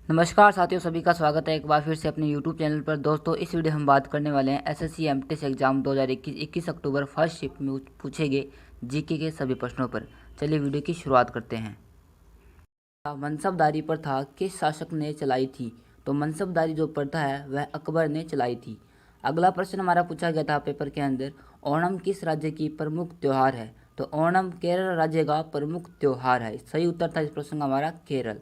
नमस्कार साथियों, सभी का स्वागत है एक बार फिर से अपने YouTube चैनल पर। दोस्तों, इस वीडियो हम बात करने वाले हैं एसएससी एमटेस एग्जाम 2021 21 अक्टूबर फर्स्ट शिफ्ट में पूछे गए जीके के सभी प्रश्नों पर। चलिए वीडियो की शुरुआत करते हैं। मनसबदारी प्रथा किस शासक ने चलाई थी? तो मनसबदारी जो प्रथा है वह अकबर ने चलाई थी। अगला प्रश्न हमारा पूछा गया था पेपर के अंदर, ओणम किस राज्य की प्रमुख त्योहार है? तो ओणम केरल राज्य का प्रमुख त्योहार है। सही उत्तर था इस प्रश्न का हमारा केरल।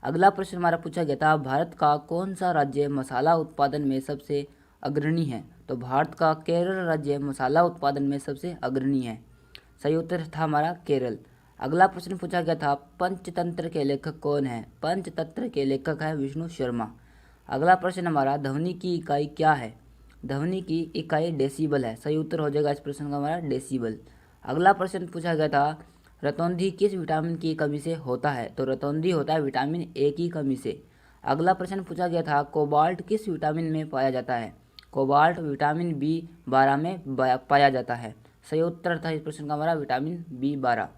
अगला प्रश्न हमारा पूछा गया था, भारत का कौन सा राज्य मसाला उत्पादन में सबसे अग्रणी है? तो भारत का केरल राज्य मसाला उत्पादन में सबसे अग्रणी है। सही उत्तर था हमारा केरल। अगला प्रश्न पूछा गया था, पंचतंत्र के लेखक कौन है? पंचतंत्र के लेखक है विष्णु शर्मा। अगला प्रश्न हमारा, ध्वनि की इकाई क्या है? ध्वनि की इकाई डेसिबल है। सही उत्तर हो जाएगा इस प्रश्न का हमारा डेसिबल। अगला प्रश्न पूछा गया था, रतौंधी किस विटामिन की कमी से होता है? तो रतौंधी होता है विटामिन ए की कमी से। अगला प्रश्न पूछा गया था, कोबाल्ट किस विटामिन में पाया जाता है? कोबाल्ट विटामिन B12 में पाया जाता है। सही उत्तर था इस प्रश्न का हमारा विटामिन B12।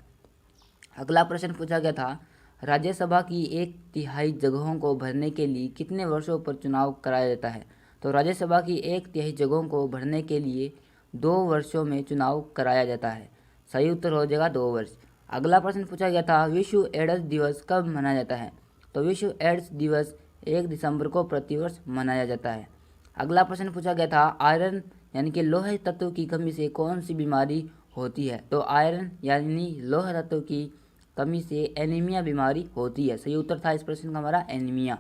अगला प्रश्न पूछा गया था, राज्यसभा की 1/3 जगहों को भरने के लिए कितने वर्षों पर चुनाव कराया जाता है? तो राज्यसभा की 1/3 जगहों को भरने के लिए 2 वर्षों में चुनाव कराया जाता है। सही उत्तर हो जाएगा 2 वर्ष। अगला प्रश्न पूछा गया था, विश्व एड्स दिवस कब मनाया जाता है? तो विश्व एड्स दिवस 1 दिसंबर को प्रतिवर्ष मनाया जाता है। अगला प्रश्न पूछा गया था, आयरन यानी कि लोह तत्व की कमी से कौन सी बीमारी होती है? तो आयरन यानी लोह तत्व की कमी से एनीमिया बीमारी होती है। सही उत्तर था इस प्रश्न का हमारा एनीमिया।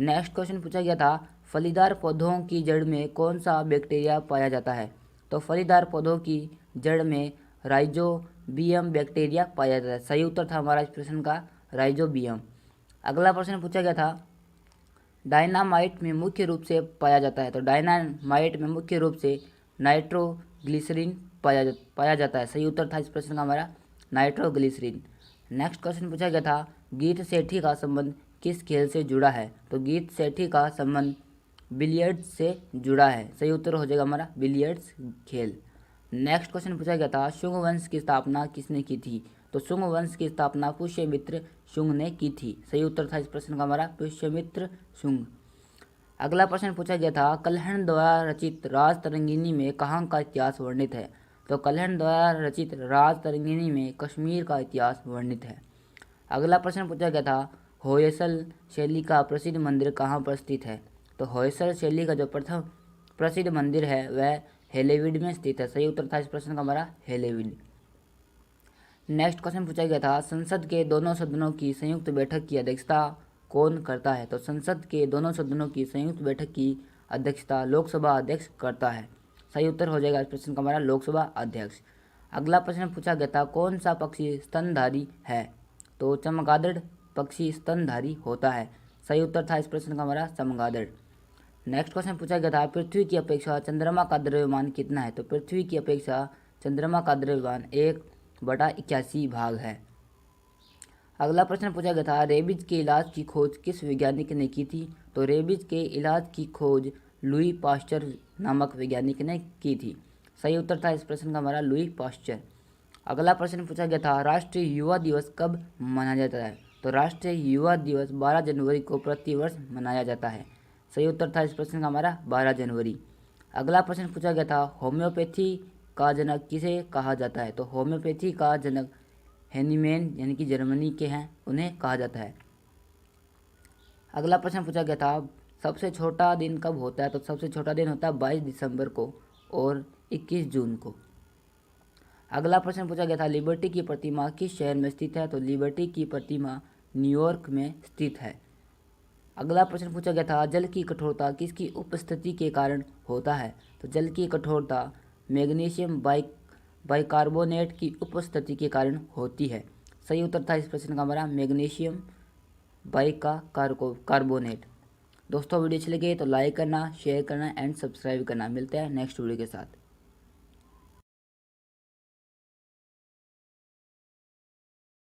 नेक्स्ट क्वेश्चन पूछा गया था, फलीदार पौधों की जड़ में कौन सा बैक्टीरिया पाया जाता है? तो फलीदार पौधों की जड़ में राइजोबियम बैक्टीरिया पाया जाता है। सही उत्तर था हमारा इस प्रश्न का राइजोबियम। अगला प्रश्न पूछा गया था, डायनामाइट में मुख्य रूप से पाया जाता है? तो डायनामाइट में मुख्य रूप से नाइट्रोग्लिसरीन पाया जाता है। सही उत्तर था इस प्रश्न का हमारा नाइट्रोग्लिसरीन। नेक्स्ट क्वेश्चन पूछा गया था, गीत सेठी का संबंध किस खेल से जुड़ा है? तो गीत सेठी का संबंध बिलियर्ड्स से जुड़ा है। सही उत्तर हो जाएगा हमारा बिलियर्ड्स खेल। नेक्स्ट क्वेश्चन पूछा गया था, शुंग वंश की स्थापना किसने की थी? तो शुंग वंश की स्थापना पुष्यमित्र शुंग ने की थी। सही उत्तर था इस प्रश्न का हमारा पुष्यमित्र शुंग। अगला प्रश्न पूछा गया था, कल्हण द्वारा रचित राज तरंगिणी में कहाँ का इतिहास वर्णित है? तो कल्हण द्वारा रचित राज तरंगिणी में कश्मीर का इतिहास वर्णित है। अगला प्रश्न पूछा गया था, होयसल शैली का प्रसिद्ध मंदिर कहाँ पर स्थित है? तो होयसल शैली का जो प्रथम प्रसिद्ध मंदिर है वह हेलेविड में स्थित है। सही उत्तर था इस प्रश्न का हमारा हेलेविड। नेक्स्ट क्वेश्चन पूछा गया था, संसद के दोनों सदनों की संयुक्त बैठक की अध्यक्षता कौन करता है? तो संसद के दोनों सदनों की संयुक्त बैठक की अध्यक्षता लोकसभा अध्यक्ष करता है। सही उत्तर हो जाएगा इस प्रश्न का हमारा लोकसभा अध्यक्ष। अगला प्रश्न पूछा गया था, कौन सा पक्षी स्तनधारी है? तो चमगादड़ पक्षी स्तनधारी होता है। सही उत्तर था इस प्रश्न का हमारा चमगादड़। नेक्स्ट क्वेश्चन पूछा गया था, पृथ्वी की अपेक्षा चंद्रमा का द्रव्यमान कितना है? तो पृथ्वी की अपेक्षा चंद्रमा का द्रव्यमान 1/81 भाग है। अगला प्रश्न पूछा गया था, रेबीज के इलाज की खोज किस वैज्ञानिक ने की थी? तो रेबीज के इलाज की खोज लुई पास्चर नामक वैज्ञानिक ने की थी। सही उत्तर था इस प्रश्न का हमारा लुई पास्चर। अगला प्रश्न पूछा गया था, राष्ट्रीय युवा दिवस कब मनाया जाता है? तो राष्ट्रीय युवा दिवस 12 जनवरी को प्रतिवर्ष मनाया जाता है। सही उत्तर था इस प्रश्न का हमारा 12 जनवरी। अगला प्रश्न पूछा गया था, होम्योपैथी का जनक किसे कहा जाता है? तो होम्योपैथी का जनक हैनीमैन यानी कि जर्मनी के हैं, उन्हें कहा जाता है। अगला प्रश्न पूछा गया था, सबसे छोटा दिन कब होता है? तो सबसे छोटा दिन होता है 22 दिसंबर को और 21 जून को। अगला प्रश्न पूछा गया था, लिबर्टी की प्रतिमा किस शहर में स्थित है? तो लिबर्टी की प्रतिमा न्यूयॉर्क में स्थित है। अगला प्रश्न पूछा गया था, जल की कठोरता किसकी उपस्थिति के कारण होता है? तो जल की कठोरता मैग्नीशियम बाइकार्बोनेट की उपस्थिति के कारण होती है। सही उत्तर था इस प्रश्न का हमारा मैग्नीशियम बाइकार्बोनेट। दोस्तों, वीडियो अच्छी लगे तो लाइक करना, शेयर करना एंड सब्सक्राइब करना। मिलते हैं नेक्स्ट वीडियो के साथ।